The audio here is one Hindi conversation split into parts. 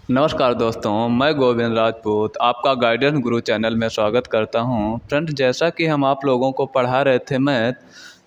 नमस्कार दोस्तों, मैं गोविंद राजपूत आपका गाइडेंस गुरु चैनल में स्वागत करता हूं। फ्रेंड्स, जैसा कि हम आप लोगों को पढ़ा रहे थे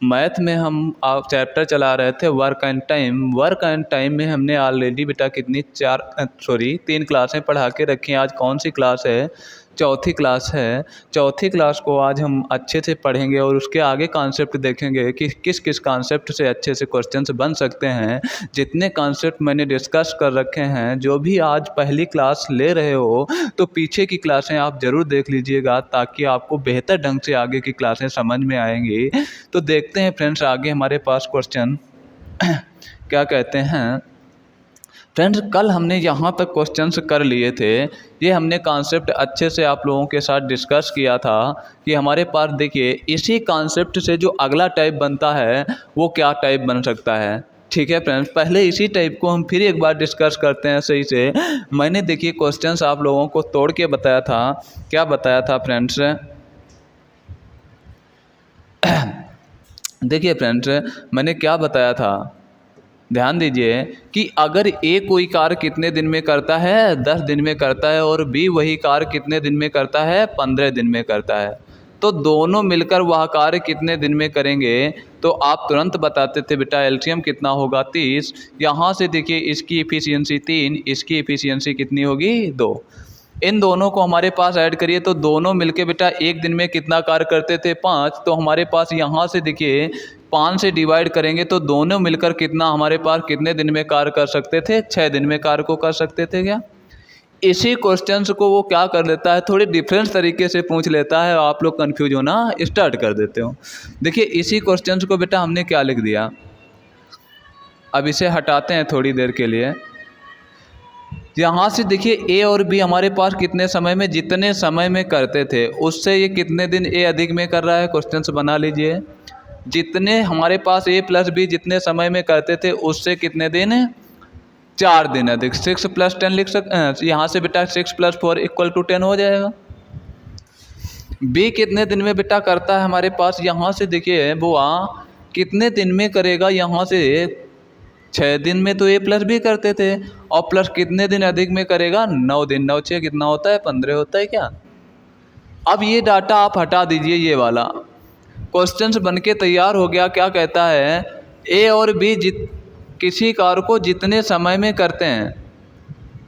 मैथ में हम आप चैप्टर चला रहे थे वर्क एंड टाइम में हमने ऑलरेडी बेटा कितनी तीन क्लासें पढ़ा के रखी हैं। आज कौन सी क्लास है? चौथी क्लास है। चौथी क्लास को आज हम अच्छे से पढ़ेंगे और उसके आगे कॉन्सेप्ट देखेंगे कि किस किस कॉन्सेप्ट से अच्छे से क्वेश्चंस बन सकते हैं। जितने कॉन्सेप्ट मैंने डिस्कस कर रखे हैं, जो भी आज पहली क्लास ले रहे हो तो पीछे की क्लासें आप ज़रूर देख लीजिएगा, ताकि आपको बेहतर ढंग से आगे की क्लासें समझ में आएंगी। तो देखते हैं फ्रेंड्स, आगे हमारे पास क्वेश्चन क्या कहते हैं। फ्रेंड्स, कल हमने यहाँ तक क्वेश्चंस कर लिए थे। ये हमने कॉन्सेप्ट अच्छे से आप लोगों के साथ डिस्कस किया था कि हमारे पास देखिए इसी कॉन्सेप्ट से जो अगला टाइप बनता है वो क्या टाइप बन सकता है। ठीक है फ्रेंड्स, पहले इसी टाइप को हम फिर एक बार डिस्कस करते हैं सही से। मैंने देखिए क्वेश्चंस आप लोगों को तोड़ के बताया था। क्या बताया था फ्रेंड्स? देखिए फ्रेंड्स, मैंने क्या बताया था, ध्यान दीजिए कि अगर ए कोई कार्य कितने दिन में करता है? 10 दिन में करता है। और बी वही कार्य कितने दिन में करता है? 15 दिन में करता है। तो दोनों मिलकर वह कार्य कितने दिन में करेंगे? तो आप तुरंत बताते थे बेटा एलसीएम कितना होगा? 30। यहाँ से देखिए इसकी एफिशिएंसी 3, इसकी एफिशिएंसी कितनी होगी? 2। इन दोनों को हमारे पास ऐड करिए तो दोनों मिलके बेटा एक दिन में कितना कार्य करते थे? 5। तो हमारे पास यहाँ से देखिए 5 से डिवाइड करेंगे तो दोनों मिलकर कितना हमारे पास कितने दिन में कार्य कर सकते थे? 6 दिन में कार्य को कर सकते थे। क्या इसी क्वेश्चंस को वो क्या कर लेता है, थोड़ी डिफरेंस तरीके से पूछ लेता है, आप लोग कंफ्यूज होना स्टार्ट कर देते हो। देखिए इसी क्वेश्चंस को बेटा हमने क्या लिख दिया, अब इसे हटाते हैं थोड़ी देर के लिए। यहाँ से देखिए ए और बी हमारे पास कितने समय में, जितने समय में करते थे उससे ये कितने दिन ए अधिक में कर रहा है? क्वेश्चन से बना लीजिए। जितने हमारे पास ए प्लस बी जितने समय में करते थे उससे कितने दिन? 4 दिन अधिक। 6 + 10 लिख सकते यहाँ से बेटा 6 + 4 = 10 हो जाएगा। बी कितने दिन में बेटा करता है हमारे पास? यहाँ से देखिए बुआ कितने दिन में करेगा? यहाँ से 6 दिन में तो ए प्लस बी करते थे, और प्लस कितने दिन अधिक में करेगा? 9 दिन। 9 6 कितना होता है? 15 होता है। क्या अब ये डाटा आप हटा दीजिए, ये वाला क्वेश्चंस बन के तैयार हो गया। क्या कहता है? ए और बी किसी कार्य को जितने समय में करते हैं,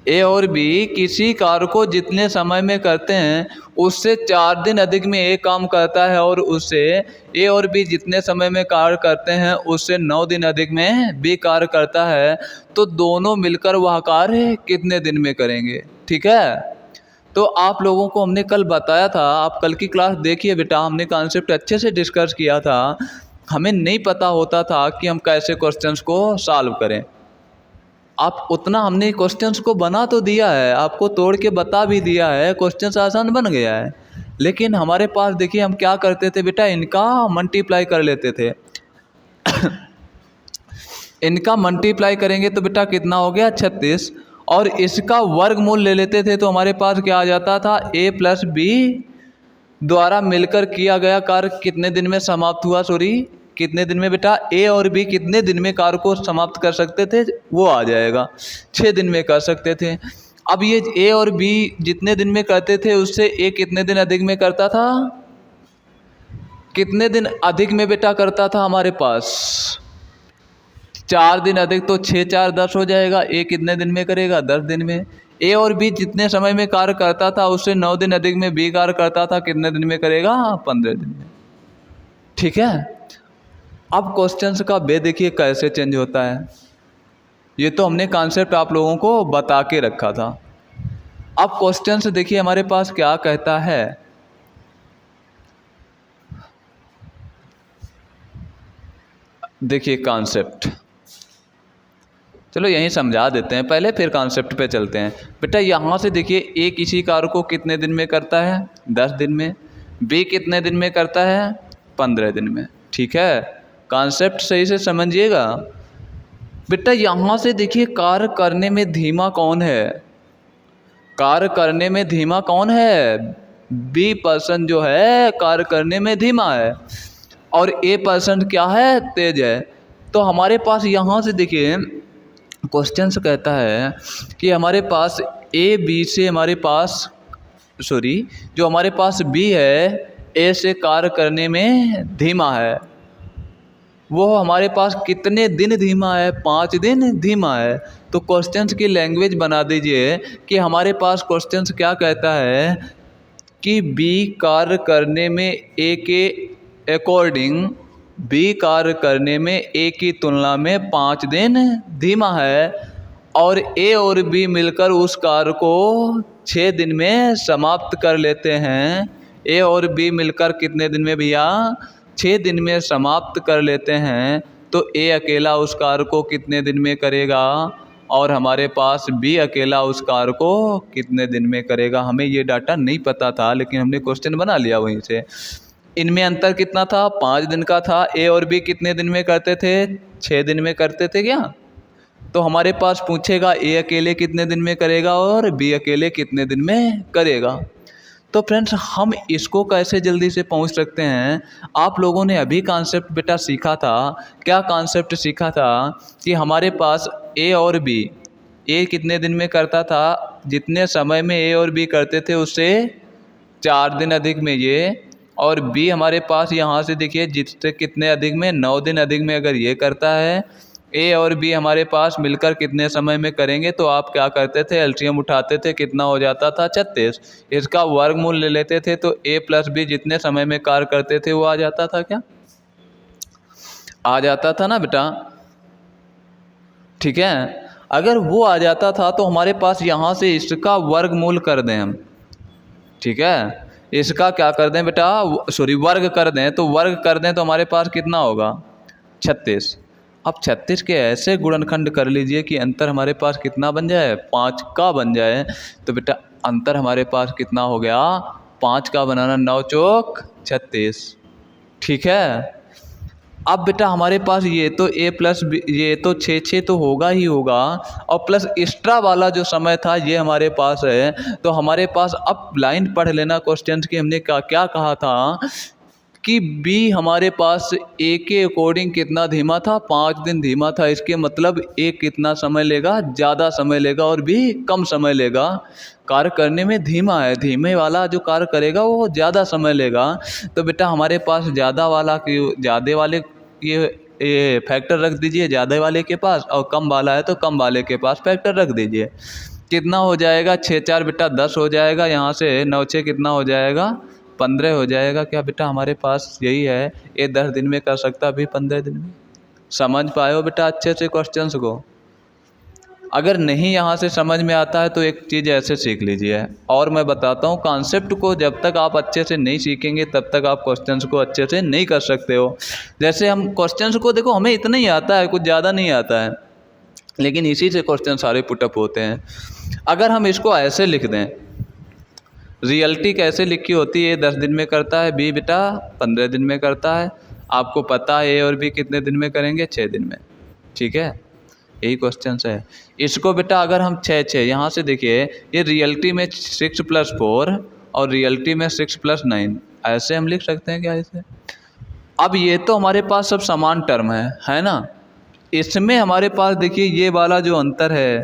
ए और बी किसी कार्य को जितने समय में करते हैं उससे 4 दिन अधिक में ए काम करता है, और उससे ए और बी जितने समय में कार्य करते हैं उससे 9 दिन अधिक में बी कार्य करता है। तो दोनों मिलकर वह कार्य कितने दिन में करेंगे? ठीक है, तो आप लोगों को हमने कल बताया था, आप कल की क्लास देखिए बेटा, हमने कॉन्सेप्ट अच्छे से डिस्कस किया था। हमें नहीं पता होता था कि हम कैसे क्वेश्चंस को सॉल्व करें। आप उतना हमने क्वेश्चंस को बना तो दिया है, आपको तोड़ के बता भी दिया है, क्वेश्चंस आसान बन गया है। लेकिन हमारे पास देखिए हम क्या करते थे बेटा, इनका मल्टीप्लाई कर लेते थे। इनका मल्टीप्लाई करेंगे तो बेटा कितना हो गया? 36। और इसका वर्गमूल ले लेते थे तो हमारे पास क्या आ जाता था? ए प्लस बी द्वारा मिलकर किया गया कार्य कितने दिन में समाप्त हुआ? कितने दिन में बेटा? ए और बी कितने दिन में कार्य को समाप्त कर सकते थे? वो आ जाएगा 6 दिन में कर सकते थे। अब ये ए और बी जितने दिन में करते थे उससे ए कितने दिन अधिक में करता था? कितने दिन अधिक में बेटा करता था हमारे पास? 4 दिन अधिक। तो 6 4 10 हो जाएगा। ए कितने दिन में करेगा? 10 दिन में। ए और बी जितने समय में कार्य करता था उससे 9 दिन अधिक में बी कार्य करता था, कितने दिन में करेगा? 15 दिन में। ठीक है, अब क्वेश्चंस का वे देखिए कैसे चेंज होता है। ये तो हमने कॉन्सेप्ट आप लोगों को बता के रखा था। अब क्वेश्चंस देखिए हमारे पास क्या कहता है। देखिए कॉन्सेप्ट, चलो यहीं समझा देते हैं पहले, फिर कॉन्सेप्ट पे चलते हैं। बेटा यहाँ से देखिए ए किसी कार्य को कितने दिन में करता है? 10 दिन में। बी कितने दिन में करता है? 15 दिन में। ठीक है, कॉन्सेप्ट सही से समझिएगा। बेटा यहाँ से देखिए कार्य करने में धीमा कौन है? कार्य करने में धीमा कौन है? बी पर्सन जो है कार्य करने में धीमा है, और ए पर्सन क्या है? तेज है। तो हमारे पास यहाँ से देखिए क्वेश्चन कहता है कि हमारे पास ए बी से हमारे पास जो हमारे पास बी है ए से कार्य करने में धीमा है, वो हमारे पास कितने दिन धीमा है? 5 दिन धीमा है। तो क्वेश्चंस की लैंग्वेज बना दीजिए कि हमारे पास क्वेश्चंस क्या कहता है कि बी कार्य करने में ए के अकॉर्डिंग, बी कार्य करने में ए की तुलना में 5 दिन धीमा है, और ए और बी मिलकर उस कार्य को 6 दिन में समाप्त कर लेते हैं। ए और बी मिलकर कितने दिन में भैया? 6 दिन में समाप्त कर लेते हैं। तो ए अकेला उस कार्य को कितने दिन में करेगा, और हमारे पास बी अकेला उस कार्य को कितने दिन में करेगा? हमें ये डाटा नहीं पता था, लेकिन हमने क्वेश्चन बना लिया वहीं से। इनमें अंतर कितना था? 5 दिन का था। ए और बी कितने दिन में करते थे? 6 दिन में करते थे क्या? तो हमारे पास पूछेगा ए अकेले कितने दिन में करेगा और बी अकेले कितने दिन में करेगा। तो फ्रेंड्स, हम इसको कैसे जल्दी से पहुंच सकते हैं? आप लोगों ने अभी कॉन्सेप्ट बेटा सीखा था। क्या कॉन्सेप्ट सीखा था? कि हमारे पास ए और बी, ए कितने दिन में करता था? जितने समय में ए और बी करते थे उससे 4 दिन अधिक में ये, और बी हमारे पास यहाँ से देखिए जिससे कितने अधिक में? 9 दिन अधिक में अगर ये करता है। ए और बी हमारे पास मिलकर कितने समय में करेंगे? तो आप क्या करते थे? एलसीएम उठाते थे, कितना हो जाता था? 36। इसका वर्गमूल ले लेते थे, तो ए प्लस बी जितने समय में कार्य करते थे वो आ जाता था क्या? आ जाता था ना बेटा? ठीक है। अगर वो आ जाता था तो हमारे पास यहाँ से इसका वर्गमूल कर दें हम। ठीक है, इसका क्या कर दें बेटा? वर्ग कर दें। तो वर्ग कर दें तो हमारे पास कितना होगा? 36। अब 36 के ऐसे गुणनखंड कर लीजिए कि अंतर हमारे पास कितना बन जाए? 5 का बन जाए। तो बेटा अंतर हमारे पास कितना हो गया? 5 का बनाना 9 चौक 36। ठीक है। अब बेटा हमारे पास ये तो ए प्लस बी, ये तो 6 तो होगा ही होगा, और प्लस एक्स्ट्रा वाला जो समय था ये हमारे पास है। तो हमारे पास अब लाइन पढ़ लेना क्वेश्चन की। हमने क्या कहा था कि बी हमारे पास ए के अकॉर्डिंग कितना धीमा था? 5 दिन धीमा था। इसके मतलब ए कितना समय लेगा? ज़्यादा समय लेगा, और बी कम समय लेगा। कार्य करने में धीमा है, धीमे वाला जो कार्य करेगा वो ज़्यादा समय लेगा। तो बेटा हमारे पास ज़्यादा वाले ये फैक्टर रख दीजिए ज़्यादा वाले के पास, और कम वाला है तो कम वाले के पास फैक्टर रख दीजिए। कितना हो जाएगा? 6 4 बेटा 10 हो जाएगा। यहाँ से 9 6 कितना हो जाएगा? 15 हो जाएगा। क्या बेटा हमारे पास यही है? ये 10 दिन में कर सकता, अभी 15 दिन में। समझ पाए हो बेटा अच्छे से क्वेश्चंस को? अगर नहीं यहाँ से समझ में आता है तो एक चीज़ ऐसे सीख लीजिए। और मैं बताता हूँ, कॉन्सेप्ट को जब तक आप अच्छे से नहीं सीखेंगे तब तक आप क्वेश्चंस को अच्छे से नहीं कर सकते हो। जैसे हम क्वेश्चंस को देखो, हमें इतना ही आता है, कुछ ज़्यादा नहीं आता है, लेकिन इसी से क्वेश्चन सारे पुटअप होते हैं। अगर हम इसको ऐसे लिख दें, रियलिटी कैसे लिखी होती है? 10 दिन में करता है, बी बेटा 15 दिन में करता है। आपको पता है ए और बी कितने दिन में करेंगे? 6 दिन में। ठीक है, यही क्वेश्चन है। इसको बेटा अगर हम 6 6 यहाँ से देखिए, ये रियलिटी में 6 + 4 और रियलिटी में 6 + 9, ऐसे हम लिख सकते हैं क्या इसे? अब ये तो हमारे पास सब समान टर्म है ना? इसमें हमारे पास देखिए ये वाला जो अंतर है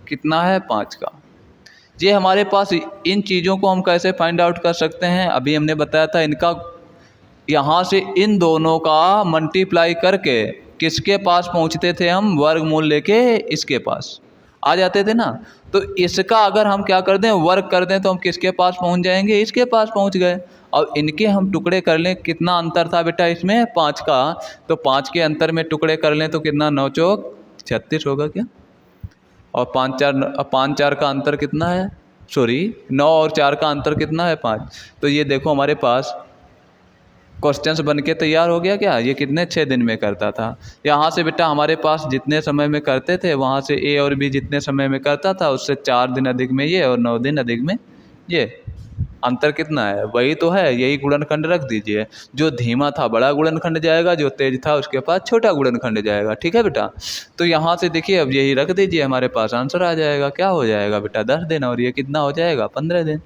कितना है? 5 का। ये हमारे पास इन चीज़ों को हम कैसे फाइंड आउट कर सकते हैं? अभी हमने बताया था, इनका यहाँ से इन दोनों का मल्टीप्लाई करके किसके पास पहुँचते थे हम? वर्गमूल लेके इसके पास आ जाते थे ना। तो इसका अगर हम क्या कर दें? वर्ग कर दें तो हम किसके पास पहुँच जाएंगे? इसके पास पहुँच गए। और इनके हम टुकड़े कर लें, कितना अंतर था बेटा इसमें? 5 का। तो 5 के अंतर में टुकड़े कर लें तो कितना? 9 चौक 36 होगा क्या? और 5 4 का अंतर कितना है? 9 और 4 का अंतर कितना है? 5। तो ये देखो हमारे पास क्वेश्चंस बन के तैयार हो गया क्या? ये कितने? 6 दिन में करता था। यहाँ से बेटा हमारे पास जितने समय में करते थे, वहाँ से ए और बी जितने समय में करता था उससे 4 दिन अधिक में ये और 9 दिन अधिक में ये। अंतर कितना है? वही तो है, यही गुणनखंड रख दीजिए। जो धीमा था बड़ा गुणनखंड जाएगा, जो तेज था उसके पास छोटा गुणनखंड जाएगा। ठीक है बेटा? तो यहाँ से देखिए अब यही रख दीजिए, हमारे पास आंसर आ जाएगा। क्या हो जाएगा बेटा? 10 दिन, और ये कितना हो जाएगा? 15 दिन।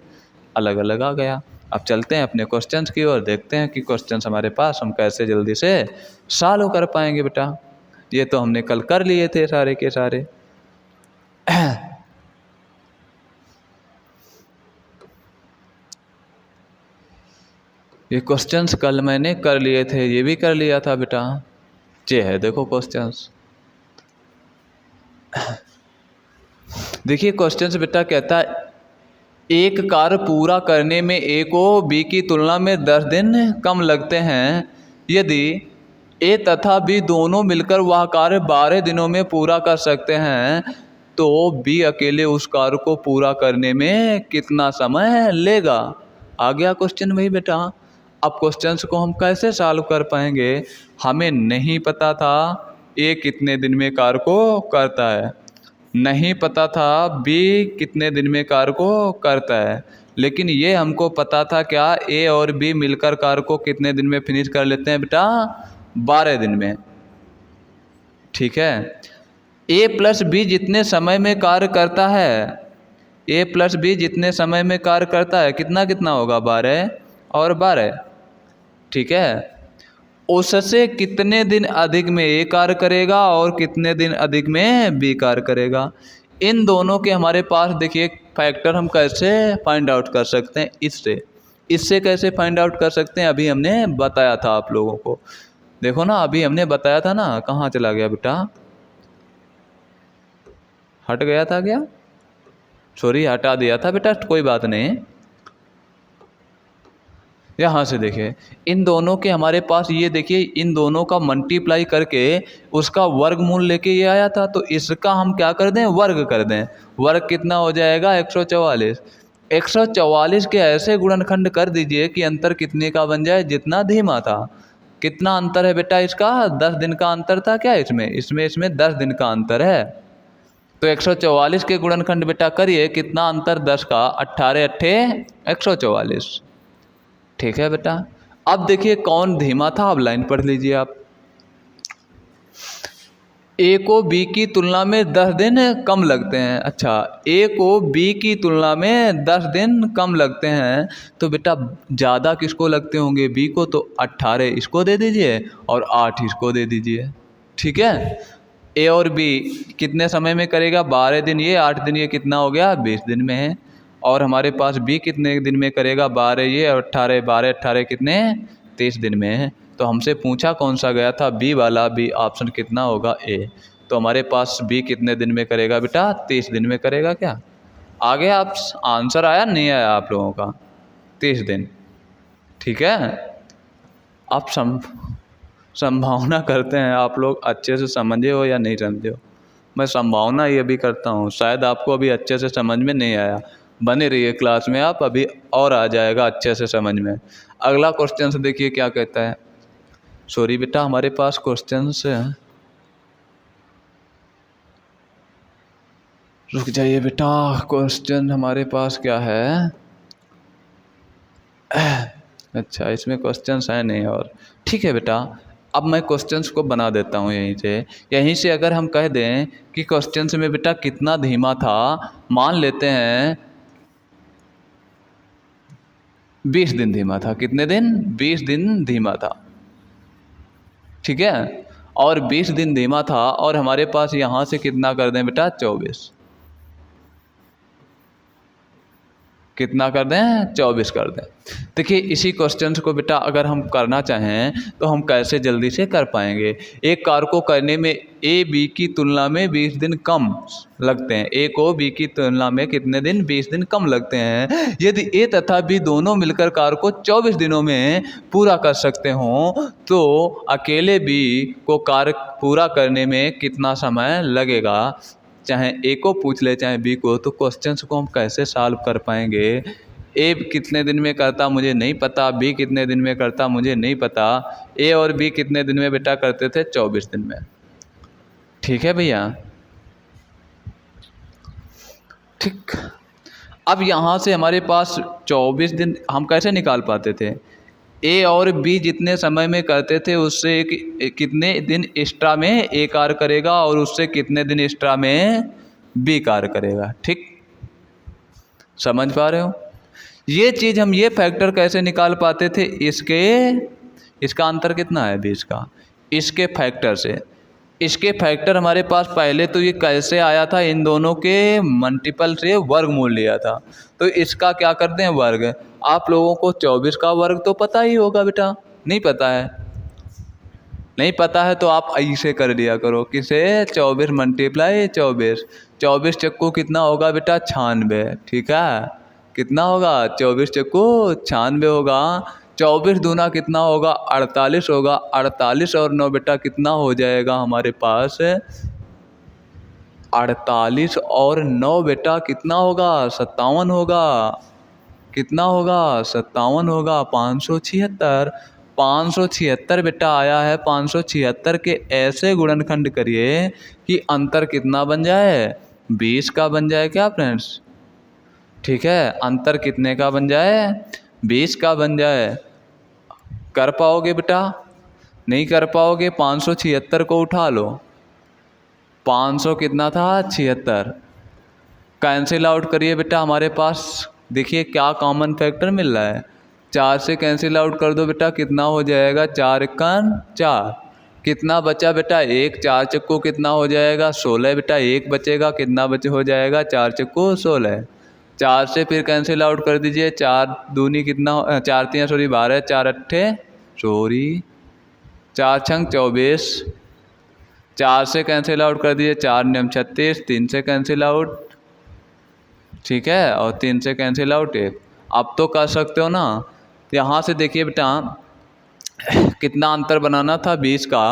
अलग अलग आ गया। अब चलते हैं अपने क्वेश्चंस की ओर, देखते हैं कि क्वेश्चंस हमारे पास हम कैसे जल्दी से सॉल्व कर पाएंगे बेटा। ये तो हमने कल कर लिए थे सारे के सारे। ये क्वेश्चंस कल मैंने कर लिए थे, ये भी कर लिया था बेटा। ये है देखो क्वेश्चंस। देखिए क्वेश्चंस बेटा कहता है एक कार्य पूरा करने में ए को बी की तुलना में 10 दिन कम लगते हैं। यदि ए तथा बी दोनों मिलकर वह कार्य 12 दिनों में पूरा कर सकते हैं तो बी अकेले उस कार्य को पूरा करने में कितना समय लेगा। आ गया क्वेश्चन वही बेटा। अब क्वेश्चंस को हम कैसे सॉल्व कर पाएंगे, हमें नहीं पता था ए कितने दिन में कार्य को करता है, नहीं पता था बी कितने दिन में कार्य को करता है, लेकिन ये हमको पता था क्या, ए और बी मिलकर कार्य को कितने दिन में फिनिश कर लेते हैं बेटा, 12 दिन में। ठीक है। ए प्लस बी जितने समय में कार्य करता है, ए प्लस बी जितने समय में कार्य करता है कितना कितना होगा, 12 और 12। ठीक है। उससे कितने दिन अधिक में ए कार्य करेगा और कितने दिन अधिक में बी कार्य करेगा। इन दोनों के हमारे पास देखिए फैक्टर हम कैसे फाइंड आउट कर सकते हैं, इससे कैसे फाइंड आउट कर सकते हैं, अभी हमने बताया था आप लोगों को। देखो ना अभी हमने बताया था ना, कहाँ चला गया बेटा, हट गया था क्या, सॉरी हटा दिया था बेटा, कोई बात नहीं। यहाँ से देखिए इन दोनों के हमारे पास ये देखिए इन दोनों का मल्टीप्लाई करके उसका वर्गमूल लेके ये आया था, तो इसका हम क्या कर दें, वर्ग कर दें। वर्ग कितना हो जाएगा, 144। 144 के ऐसे गुणनखंड कर दीजिए कि अंतर कितने का बन जाए, जितना धीमा था। कितना अंतर है बेटा इसका, 10 दिन का अंतर था क्या इसमें 10 दिन का अंतर है। तो 144 के गुणनखंड बेटा करिए, कितना अंतर 10 का, 18 अट्ठे 144। ठीक है बेटा। अब देखिए कौन धीमा था, अब लाइन पढ़ लीजिए आप। ए को बी की तुलना में 10 दिन कम लगते हैं। अच्छा, ए को बी की तुलना में 10 दिन कम लगते हैं, तो बेटा ज़्यादा किसको लगते होंगे, बी को, तो 18 इसको दे दीजिए और 8 इसको दे दीजिए। ठीक है। ए और बी कितने समय में करेगा, 12 दिन ये, 8 दिन ये, कितना हो गया, 20 दिन में है। और हमारे पास बी कितने दिन में करेगा, 12 ये और 18, 12 18 कितने, 30 दिन में है। तो हमसे पूछा कौन सा गया था, बी वाला, बी ऑप्शन कितना होगा, ए। तो हमारे पास बी कितने दिन में करेगा बेटा, 30 दिन में करेगा। क्या आगे आप आंसर आया नहीं आया आप लोगों का, 30 दिन। ठीक है। आप संभावना करते हैं आप लोग अच्छे से समझे हो या नहीं समझे हो, मैं संभावना ये भी करता हूँ, शायद आपको अभी अच्छे से समझ में नहीं आया। बने रहिए क्लास में आप, अभी और आ जाएगा अच्छे से समझ में। अगला क्वेश्चन से देखिए क्या कहता है। सॉरी बेटा हमारे पास क्वेश्चन से, रुक जाइए बेटा, क्वेश्चन हमारे पास क्या है, अच्छा इसमें क्वेश्चंस हैं नहीं। और ठीक है बेटा, अब मैं क्वेश्चंस को बना देता हूँ यहीं से अगर हम कह दें कि क्वेश्चंस में बेटा कितना धीमा था, मान लेते हैं 20 दिन धीमा था। कितने दिन, 20 दिन धीमा था। ठीक है। और 20 दिन धीमा था और हमारे पास यहाँ से कितना कर दें बेटा, 24। कितना कर दें, 24 कर दें। देखिए इसी क्वेश्चंस को बेटा अगर हम करना चाहें तो हम कैसे जल्दी से कर पाएंगे। एक कार्य को करने में ए बी की तुलना में 20 दिन कम लगते हैं। ए को बी की तुलना में कितने दिन, 20 दिन कम लगते हैं। यदि ए तथा बी दोनों मिलकर कार्य को 24 दिनों में पूरा कर सकते हों तो अकेले बी को कार्य पूरा करने में कितना समय लगेगा। चाहे ए को पूछ ले चाहे बी को, तो क्वेश्चंस को हम कैसे सॉल्व कर पाएंगे। ए कितने दिन में करता मुझे नहीं पता, बी कितने दिन में करता मुझे नहीं पता। ए और बी कितने दिन में बेटा करते थे, 24 दिन में। ठीक है भैया। ठीक। अब यहाँ से हमारे पास 24 दिन हम कैसे निकाल पाते थे, ए और बी जितने समय में करते थे उससे कितने दिन एक्स्ट्रा में ए कार्य करेगा और उससे कितने दिन एक्स्ट्रा में बी कार्य करेगा। ठीक, समझ पा रहे हो। ये चीज़ हम ये फैक्टर कैसे निकाल पाते थे, इसका अंतर कितना है 20 का, इसके फैक्टर से। इसके फैक्टर हमारे पास पहले तो ये कैसे आया था, इन दोनों के मल्टीपल से वर्गमूल लिया था। तो इसका क्या करते हैं, वर्ग। आप लोगों को 24 का वर्ग तो पता ही होगा बेटा, नहीं पता है? नहीं पता है तो आप ऐसे कर लिया करो, किसे 24 मल्टीप्लाई 24, 24 चक्कू कितना होगा बेटा 96, ठीक है? कितना होगा 24 चक्कू 96 होगा। 24 दूना कितना होगा 48 होगा। 48 और 9 बेटा कितना हो जाएगा हमारे पास? 48 और 9 बेटा कितना होगा 57 होगा। कितना होगा 57 होगा। 576, 576 बेटा आया है। 576 के ऐसे गुणनखंड करिए कि अंतर कितना बन जाए 20 का बन जाए क्या फ्रेंड्स? ठीक है, अंतर कितने का बन जाए 20 का बन जाए। कर पाओगे बेटा? नहीं कर पाओगे। 576 को उठा लो, 500 कितना था 76, कैंसिल आउट करिए बेटा। हमारे पास देखिए क्या कॉमन फैक्टर मिल रहा है, 4 से कैंसिल आउट कर दो बेटा, कितना हो जाएगा 4 एकन 4, कितना बचा बेटा 1, 4 चक्कू कितना हो जाएगा 16 बेटा, 1 बचेगा, कितना बचे हो जाएगा 4 चक्कू 16, 4 से फिर कैंसिल आउट कर दीजिए, 4 दूनी कितना 4 3 सॉरी 12, 4 अट्ठे सॉरी 4 छंग 24, 4 से कैंसिल आउट कर दीजिए, 4 नियम 36, 3 से कैंसिल आउट, ठीक है, और 3 से कैंसिल आउट 1। अब तो कर सकते हो ना। यहाँ से देखिए बेटा कितना अंतर बनाना था 20 का,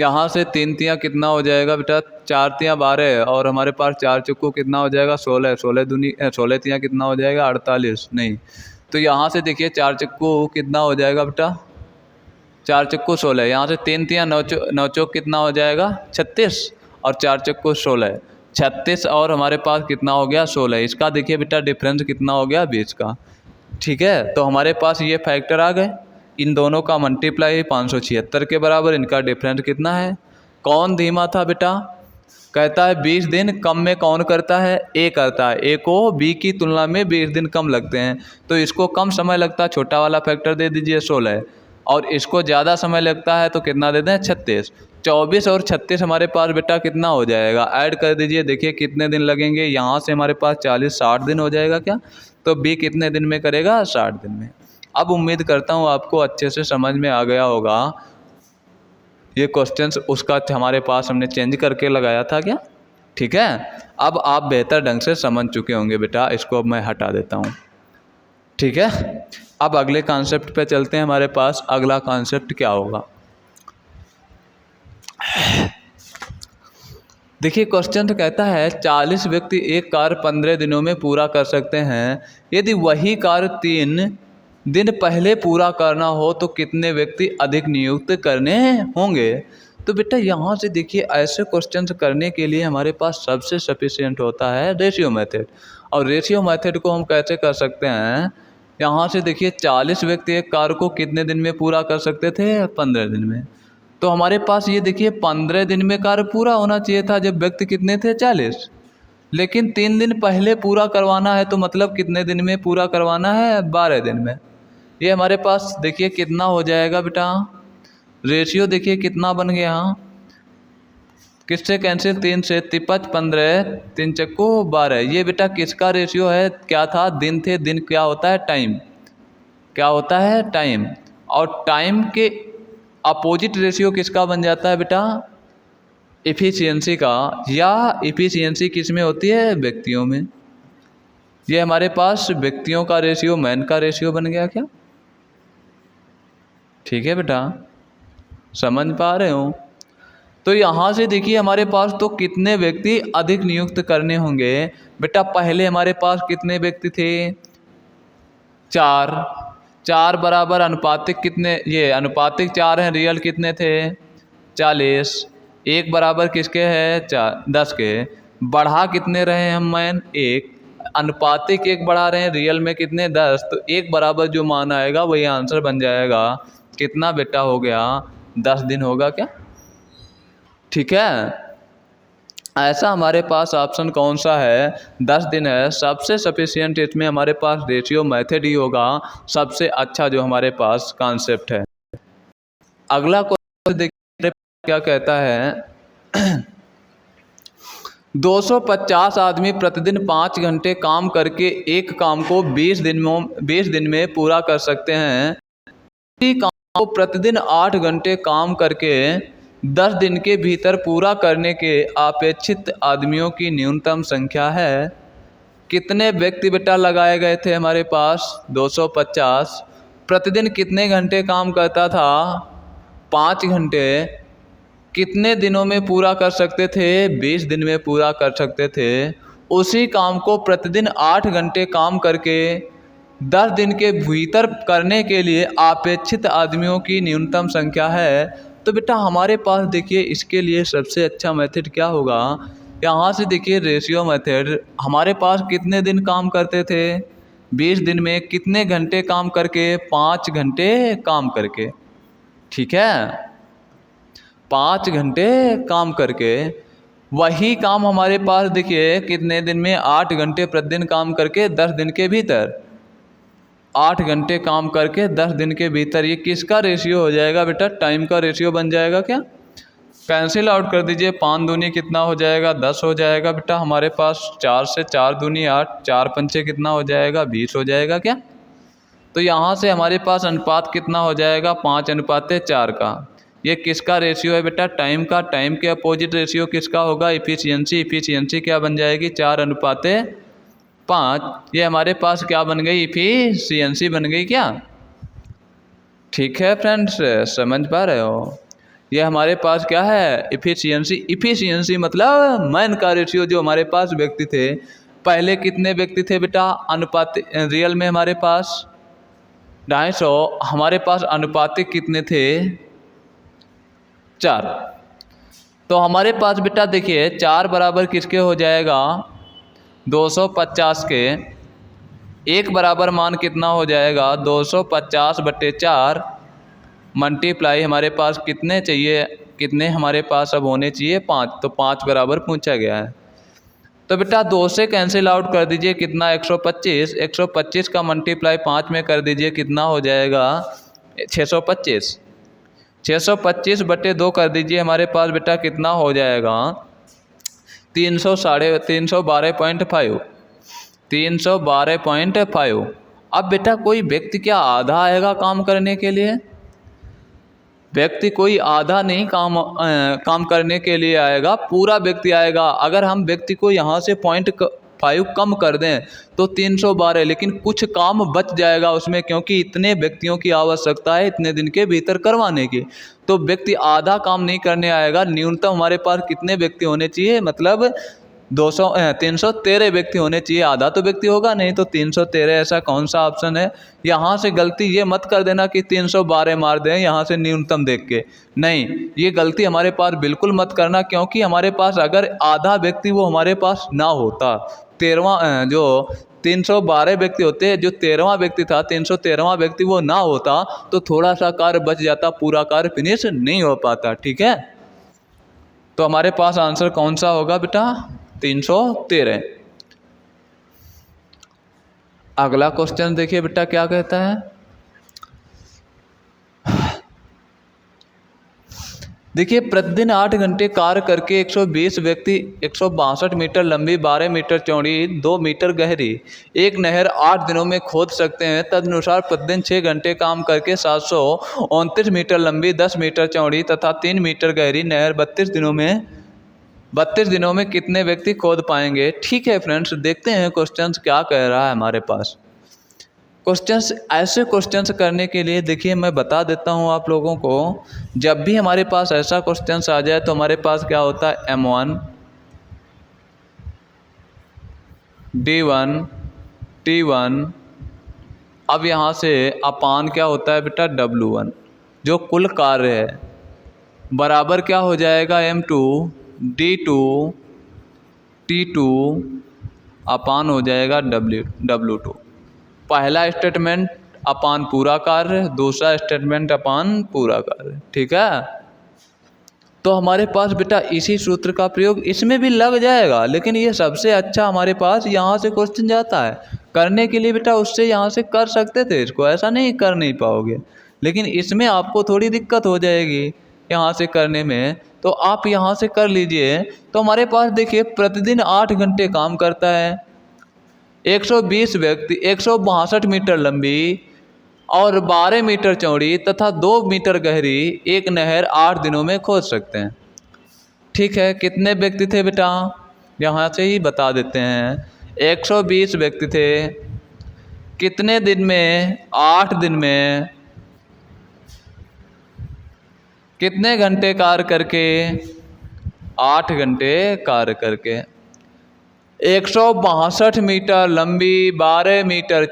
यहाँ से 3 तियाँ कितना हो जाएगा बेटा 4 तियाँ 12, और हमारे पास 4 चक्कू कितना हो जाएगा 16, 16 दूनी 16 तियाँ कितना हो जाएगा 48, नहीं तो यहाँ से देखिए 4 चक्कू कितना हो जाएगा बेटा 4 चक्कू 16, यहाँ से 3 तियाँ 9 चौक कितना हो जाएगा 36, और 4 चक्कू 16, 36 और हमारे पास कितना हो गया 16। इसका देखिए बेटा डिफरेंस कितना हो गया 20 का, ठीक है। तो हमारे पास ये फैक्टर आ गए, इन दोनों का मल्टीप्लाई 576 के बराबर, इनका डिफरेंस कितना है। कौन धीमा था बेटा? कहता है 20 दिन कम में कौन करता है? ए करता है। ए को बी की तुलना में 20 दिन कम लगते हैं, तो इसको कम समय लगता है, छोटा वाला फैक्टर दे दीजिए 16, और इसको ज़्यादा समय लगता है तो कितना दे दें 36। 24 और 36 हमारे पास बेटा कितना हो जाएगा, ऐड कर दीजिए, देखिए कितने दिन लगेंगे। यहाँ से हमारे पास 40-60 दिन हो जाएगा क्या, तो बी कितने दिन में करेगा 60 दिन में। अब उम्मीद करता हूँ आपको अच्छे से समझ में आ गया होगा। ये क्वेश्चंस उसका हमारे पास हमने चेंज करके लगाया था क्या, ठीक है। अब आप बेहतर ढंग से समझ चुके होंगे बेटा, इसको अब मैं हटा देता हूँ, ठीक है। अब अगले कॉन्सेप्ट पे चलते हैं। हमारे पास अगला कॉन्सेप्ट क्या होगा, देखिए क्वेश्चन तो कहता है 40 व्यक्ति एक कार्य 15 दिनों में पूरा कर सकते हैं, यदि वही कार्य 3 दिन पहले पूरा करना हो तो कितने व्यक्ति अधिक नियुक्त करने होंगे। तो बेटा यहाँ से देखिए ऐसे क्वेश्चंस करने के लिए हमारे पास सबसे सफिशिएंट होता है रेशियो मेथड, और रेशियो मेथड को हम कैसे कर सकते हैं। यहाँ से देखिए 40 व्यक्ति एक कार्य को कितने दिन में पूरा कर सकते थे 15 दिन में, तो हमारे पास ये देखिए 15 दिन में कार्य पूरा होना चाहिए था जब व्यक्ति कितने थे 40, लेकिन 3 दिन पहले पूरा करवाना है, तो मतलब कितने दिन में पूरा करवाना है 12 दिन में। ये हमारे पास देखिए कितना हो जाएगा बेटा, रेशियो देखिए कितना बन गया, किससे कैंसिल 3 से 53 15 3 चक्कू 12। ये बेटा किसका रेशियो है, क्या था दिन थे, दिन क्या होता है टाइम, क्या होता है टाइम, और टाइम के अपोजिट रेशियो किसका बन जाता है बेटा एफिशिएंसी का, या एफिशिएंसी किस में होती है व्यक्तियों में। ये हमारे पास व्यक्तियों का रेशियो मैन का रेशियो बन गया क्या, ठीक है बेटा, समझ पा रहे हो। तो यहाँ से देखिए हमारे पास तो कितने व्यक्ति अधिक नियुक्त करने होंगे बेटा, पहले हमारे पास कितने व्यक्ति थे 4, 4 बराबर अनुपातिक कितने, ये अनुपातिक 4 हैं, रियल कितने थे 40, 1 बराबर किसके है 10 के, बढ़ा कितने रहे हम मैन 1, अनुपातिक 1 बढ़ा रहे हैं, रियल में कितने 10, तो 1 बराबर जो मान आएगा वही आंसर बन जाएगा। कितना बेटा हो गया 10 दिन होगा क्या, ठीक है। ऐसा हमारे पास ऑप्शन कौन सा है 10 दिन है, सबसे सफिशिएंट इसमें हमारे पास रेशियो मेथड ही होगा, सबसे अच्छा जो हमारे पास कॉन्सेप्ट है। अगला क्वेश्चन देखिए क्या कहता है 250 आदमी प्रतिदिन 5 घंटे काम करके एक काम को 20 दिन में पूरा कर सकते हैं। इसी काम को प्रतिदिन 8 घंटे काम करके 10 दिन के भीतर पूरा करने के अपेक्षित आदमियों की न्यूनतम संख्या है। कितने व्यक्ति बेटा लगाए गए थे हमारे पास? 250। प्रतिदिन कितने घंटे काम करता था? 5 घंटे। कितने दिनों में पूरा कर सकते थे? 20 दिन में पूरा कर सकते थे। उसी काम को प्रतिदिन 8 घंटे काम करके 10 दिन के भीतर करने के लिए अपेक्षित आदमियों की न्यूनतम संख्या है। तो बेटा हमारे पास देखिए इसके लिए सबसे अच्छा मेथड क्या होगा? यहाँ से देखिए रेशियो मेथड। हमारे पास कितने दिन काम करते थे? 20 दिन में। कितने घंटे काम करके? 5 घंटे काम करके। ठीक है, 5 घंटे काम करके। वही काम हमारे पास देखिए कितने दिन में? 8 घंटे प्रतिदिन काम करके 10 दिन के भीतर। 8 घंटे काम करके 10 दिन के भीतर। ये किसका रेशियो हो जाएगा बेटा? टाइम का रेशियो बन जाएगा क्या? कैंसिल आउट कर दीजिए। 5 दूनी कितना हो जाएगा? 10 हो जाएगा बेटा हमारे पास। 4 से 4 दूनी 8, 4 पंचे कितना हो जाएगा? 20 हो जाएगा क्या? तो यहाँ से हमारे पास अनुपात कितना हो जाएगा? 5:4 का। ये किसका रेशियो है बेटा? टाइम का। टाइम के अपोजिट रेशियो किसका होगा? इफ़िशियंसी। इफ़िशियंसी क्या बन जाएगी? 4:5। ये हमारे पास क्या बन गई? इफ़िशियंसी बन गई क्या? ठीक है फ्रेंड्स, समझ पा रहे हो? ये हमारे पास क्या है? इफ़िशियंसी। इफ़िशियंसी मतलब मैन का रेशियो। जो हमारे पास व्यक्ति थे, पहले कितने व्यक्ति थे बेटा? अनुपात रियल में हमारे पास 250। हमारे पास अनुपातिक कितने थे? 4। तो हमारे पास बेटा देखिए 4 बराबर किसके हो जाएगा? 250 के। 1 बराबर मान कितना हो जाएगा? 250/4 मल्टीप्लाई हमारे पास कितने चाहिए? कितने हमारे पास अब होने चाहिए? 5। तो 5 बराबर पूछा गया है। तो बेटा 2 से कैंसिल आउट कर दीजिए। कितना? 125। 125 का मल्टीप्लाई 5 में कर दीजिए। कितना हो जाएगा? 625। 625/2 कर दीजिए। हमारे पास बेटा कितना हो जाएगा? 312.5। 312.5। अब बेटा कोई व्यक्ति क्या आधा आएगा काम करने के लिए? व्यक्ति कोई आधा नहीं काम करने के लिए आएगा, पूरा व्यक्ति आएगा। अगर हम व्यक्ति को यहाँ से 0.5 कम कर दें तो 312, लेकिन कुछ काम बच जाएगा उसमें, क्योंकि इतने व्यक्तियों की आवश्यकता है इतने दिन के भीतर करवाने की। तो व्यक्ति आधा काम नहीं करने आएगा। न्यूनतम हमारे पास कितने व्यक्ति होने चाहिए? मतलब 313 व्यक्ति होने चाहिए। आधा तो व्यक्ति होगा नहीं, तो 313 ऐसा कौन सा ऑप्शन है? यहाँ से गलती ये मत कर देना कि 312 मार दें यहाँ से न्यूनतम देख के। नहीं, ये गलती हमारे पास बिल्कुल मत करना, क्योंकि हमारे पास अगर आधा व्यक्ति वो हमारे पास ना होता, 312 व्यक्ति होते हैं, जो 13वां व्यक्ति था 313वां व्यक्ति वो ना होता, तो थोड़ा सा कार्य बच जाता, पूरा कार्य फिनिश नहीं हो पाता। ठीक है, तो हमारे पास आंसर कौन सा होगा बेटा? 313। अगला क्वेश्चन देखिए बेटा क्या कहता है। देखिए प्रतिदिन 8 घंटे कार्य करके 120 व्यक्ति 162 मीटर लंबी, 12 मीटर चौड़ी, 2 मीटर गहरी एक नहर 8 दिनों में खोद सकते हैं। तदनुसार प्रतिदिन 6 घंटे काम करके 729 मीटर लंबी, 10 मीटर चौड़ी तथा 3 मीटर गहरी नहर 32 दिनों में कितने व्यक्ति खोद पाएंगे? ठीक है फ्रेंड्स, देखते हैं क्वेश्चंस क्या कह रहा है हमारे पास। क्वेश्चंस, ऐसे क्वेश्चंस करने के लिए देखिए मैं बता देता हूँ आप लोगों को। जब भी हमारे पास ऐसा क्वेश्चंस आ जाए तो हमारे पास क्या होता है? M1 D1 T1। अब यहाँ से अपान क्या होता है बेटा? W1, जो कुल कार्य है, बराबर क्या हो जाएगा? M2 D2 T2 अपान हो जाएगा W2। पहला स्टेटमेंट अपान पूरा कार्य, दूसरा स्टेटमेंट अपान पूरा कार्य। ठीक है, तो हमारे पास बेटा इसी सूत्र का प्रयोग इसमें भी लग जाएगा, लेकिन ये सबसे अच्छा हमारे पास यहाँ से क्वेश्चन जाता है करने के लिए बेटा। उससे यहाँ से कर सकते थे इसको, ऐसा नहीं कर नहीं पाओगे, लेकिन इसमें आपको थोड़ी दिक्कत हो जाएगी यहाँ से करने में। तो आप यहाँ से कर लीजिए। तो हमारे पास देखिए प्रतिदिन 8 घंटे काम करता है, 120 व्यक्ति 162 मीटर लंबी और 12 मीटर चौड़ी तथा 2 मीटर गहरी एक नहर 8 दिनों में खोद सकते हैं। ठीक है, कितने व्यक्ति थे बेटा, यहाँ से ही बता देते हैं। 120 व्यक्ति थे, कितने दिन में, 8 दिन में, कितने घंटे कार्य करके, 8 घंटे कार्य करके। 162 मीटर लंबी, 12 मीटर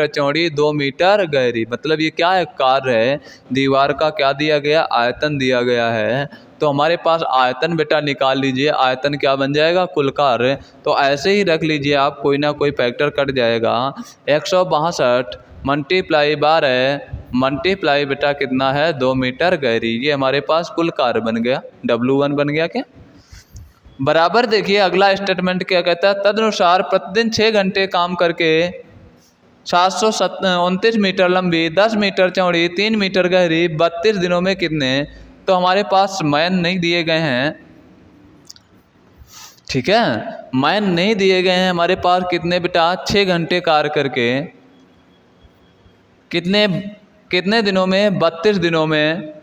चौड़ी, 2 मीटर गहरी। मतलब ये क्या है, कार्य है। दीवार का क्या दिया गया, आयतन दिया गया है। तो हमारे पास आयतन बेटा निकाल लीजिए, आयतन क्या बन जाएगा, कुल कार्य। तो ऐसे ही रख लीजिए आप, कोई ना कोई फैक्टर कट जाएगा। 162 मल्टीप्लाई 12 मल्टीप्लाई बेटा कितना है, 2 मीटर गहरी। ये हमारे पास कुल कार्य बन गया, W1 बन गया क्या। बराबर देखिए अगला स्टेटमेंट क्या कहता है, तदनुसार प्रतिदिन 6 घंटे काम करके 729 मीटर लंबी, 10 मीटर चौड़ी, 3 मीटर गहरी 32 दिनों में कितने। तो हमारे पास मैन नहीं दिए गए हैं, ठीक है, मैन नहीं दिए गए हैं हमारे पास। कितने बेटा, 6 घंटे कार्य करके कितने दिनों में, 32 दिनों में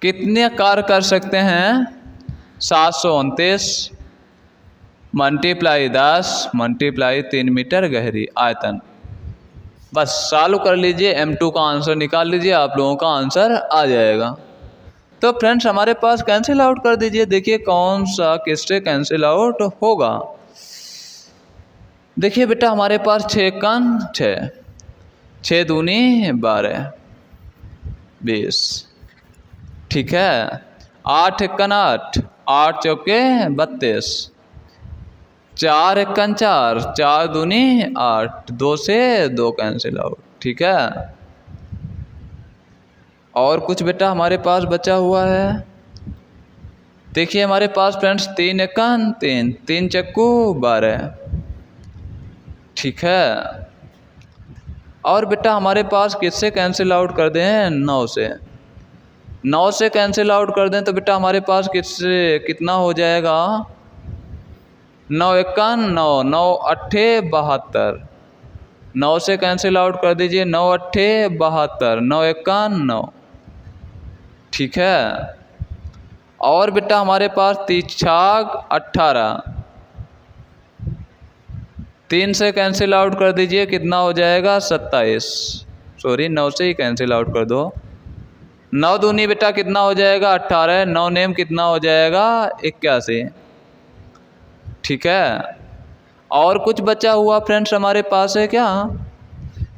कितने कार्य कर सकते हैं। 729 मल्टीप्लाई 10 मल्टीप्लाई 3 मीटर गहरी आयतन। बस सॉल्व कर लीजिए, M2 का आंसर निकाल लीजिए, आप लोगों का आंसर आ जाएगा। तो फ्रेंड्स हमारे पास कैंसिल आउट कर दीजिए, देखिए कौन सा किससे कैंसिल आउट होगा। देखिए बेटा हमारे पास 6 कन 6, 6 दूनी 12 20, ठीक है। 8 एकन 8, 8 चौके 32, 4 एकन 4, 4 दूनी 8, 2 से 2 कैंसिल आउट, ठीक है। और कुछ बेटा हमारे पास बचा हुआ है, देखिए हमारे पास फ्रेंड्स 3 एकन 3, 3 चक्कू 12, ठीक है। और बेटा हमारे पास किससे कैंसिल आउट कर दें, 9 से, 9 से कैंसिल आउट कर दें तो बेटा हमारे पास किससे कितना हो जाएगा, 9 एकन 9, 9 अट्ठे 72, 9 से कैंसिल आउट कर दीजिए, 9 अट्ठे 72, 9 एकन 9, ठीक है। और बेटा हमारे पास 3 18, 3 से कैंसिल आउट कर दीजिए, कितना हो जाएगा 27, सॉरी 9 से ही कैंसिल आउट कर दो। 9 दूनी बेटा कितना हो जाएगा 18, 9 नेम कितना हो जाएगा 81, ठीक है। और कुछ बचा हुआ फ्रेंड्स हमारे पास है क्या,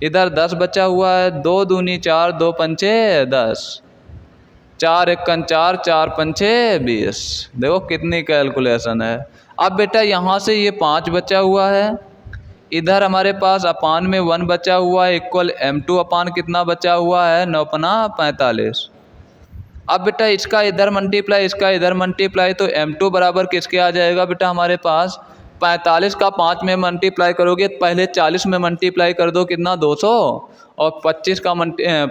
इधर 10 बचा हुआ है, 2 दूनी 4, 2 पंचे 10, 4 एकन 4, 4 पंचे 20। देखो कितनी कैलकुलेशन है। अब बेटा यहाँ से ये 5 बचा हुआ है, इधर हमारे पास अपान में 1 बचा हुआ है, इक्वल M2 अपान कितना बचा हुआ है 9 पना 45। अब बेटा इसका इधर मल्टीप्लाई, इसका इधर मल्टीप्लाई, तो M2 बराबर किसके आ जाएगा बेटा हमारे पास 45 का 5 में मल्टीप्लाई करोगे, पहले 40 में मल्टीप्लाई कर दो, कितना 200, और 25 का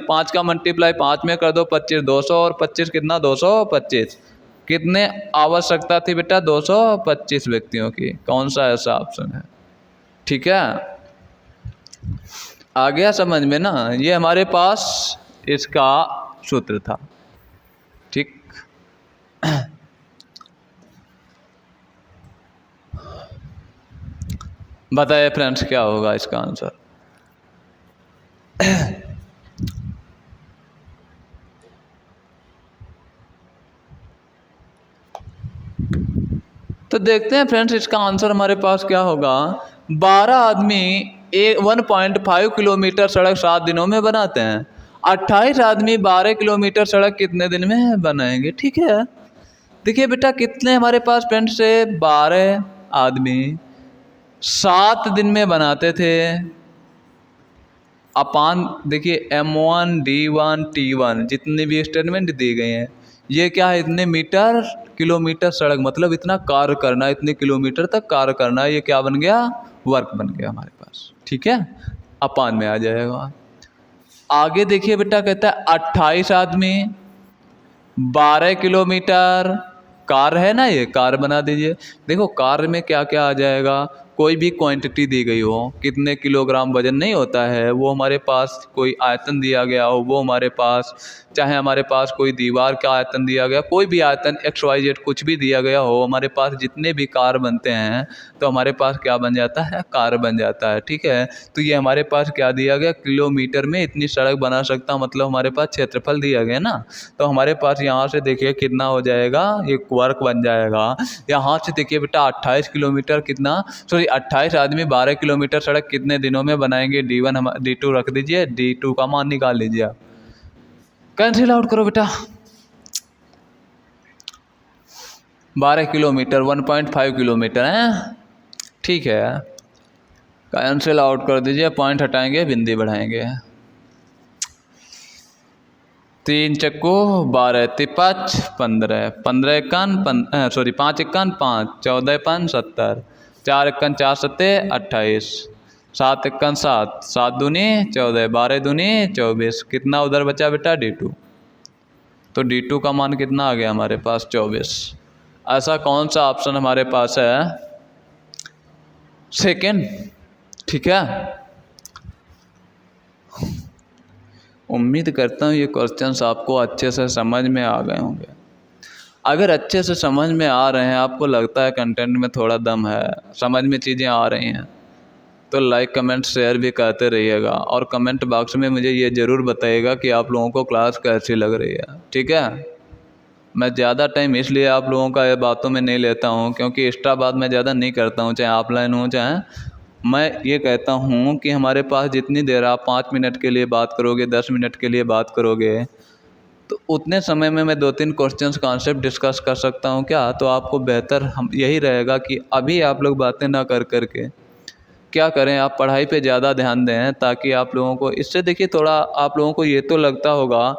5 का मल्टीप्लाई 5 में कर दो, 25 200, और 25 कितना 225। कितने आवश्यकता थी बेटा 225 व्यक्तियों की, कौन सा ऐसा ऑप्शन है, ठीक है। आ गया समझ में ना, ये हमारे पास इसका सूत्र था, ठीक। बताइए फ्रेंड्स क्या होगा इसका आंसर। तो देखते हैं फ्रेंड्स इसका आंसर हमारे पास क्या होगा। 12 आदमी 1.5 किलोमीटर सड़क 7 दिनों में बनाते हैं, 28 आदमी 12 किलोमीटर सड़क कितने दिन में बनाएंगे, ठीक है। देखिए बेटा कितने हमारे पास फ्रेंड्स से 12 आदमी 7 दिन में बनाते थे, अपान देखिए M1 D1 T1 जितने भी स्टेटमेंट दिए गए हैं, ये क्या है, इतने मीटर किलोमीटर सड़क, मतलब इतना कार्य करना, इतने किलोमीटर तक कार्य करना, ये क्या बन गया, वर्क बन गया हमारे पास, ठीक है, अपान में आ जाएगा। आगे देखिए बेटा, कहता है 28 आदमी, 12 किलोमीटर। कार है ना, ये कार बना दीजिए। देखो कार में क्या क्या आ जाएगा, कोई भी क्वांटिटी दी गई हो, कितने किलोग्राम वजन नहीं होता है वो हमारे पास, कोई आयतन दिया गया हो वो हमारे पास, चाहे हमारे पास कोई दीवार का आयतन दिया गया, कोई भी आयतन XYZ कुछ भी दिया गया हो, हमारे पास जितने भी कार बनते हैं तो हमारे पास क्या बन जाता है, कार बन जाता है। ठीक है, तो ये हमारे पास क्या दिया गया, किलोमीटर में इतनी सड़क बना सकता, मतलब हमारे पास क्षेत्रफल दिया गया ना। तो हमारे पास यहाँ से देखिए कितना हो जाएगा, एक वर्क बन जाएगा। यहाँ से देखिए बेटा 28 किलोमीटर कितना, सॉरी 28 आदमी 12 किलोमीटर सड़क कितने दिनों में बनाएंगे। D1 हम D2 रख दीजिए, D2 का मान निकाल लीजिए आप। कैंसिल आउट करो बेटा, 12 किलोमीटर 1.5 किलोमीटर है। ठीक है, कैंसिल आउट कर दीजिए, पॉइंट हटाएंगे, बिंदी बढ़ाएंगे। 3 चक्कू 12 तिपाच 15, 15 इक्कान 5 इक्कान 5, 14 5 70, 4 इक्कान 4 सत्ते 28, 7 इक्कान 7, 7 दूनी 14, 12 दूनी 24। कितना उधर बचा बेटा, D2। तो D2 का मान कितना आ गया हमारे पास, 24। ऐसा कौन सा ऑप्शन हमारे पास है, सेकेंड। ठीक है, उम्मीद करता हूँ ये क्वेश्चंस आपको अच्छे से समझ में आ गए होंगे। अगर अच्छे से समझ में आ रहे हैं, आपको लगता है कंटेंट में थोड़ा दम है, समझ में चीज़ें आ रही हैं, तो लाइक कमेंट शेयर भी करते रहिएगा। और कमेंट बॉक्स में मुझे ये ज़रूर बताइएगा कि आप लोगों को क्लास कैसी लग रही है। ठीक है, मैं ज़्यादा टाइम इसलिए आप लोगों का ये बातों में नहीं लेता हूँ क्योंकि एक्स्ट्रा बात मैं ज़्यादा नहीं करता हूँ, चाहे ऑफलाइन हो चाहे, मैं ये कहता हूँ कि हमारे पास जितनी देर आप 5 मिनट के लिए बात करोगे, 10 मिनट के लिए बात करोगे, तो उतने समय में मैं 2-3 क्वेश्चंस कॉन्सेप्ट डिस्कस कर सकता हूँ क्या। तो आपको बेहतर हम यही रहेगा कि अभी आप लोग बातें ना कर करके क्या करें, आप पढ़ाई पे ज़्यादा ध्यान दें, ताकि आप लोगों को इससे देखिए थोड़ा आप लोगों को ये तो लगता होगा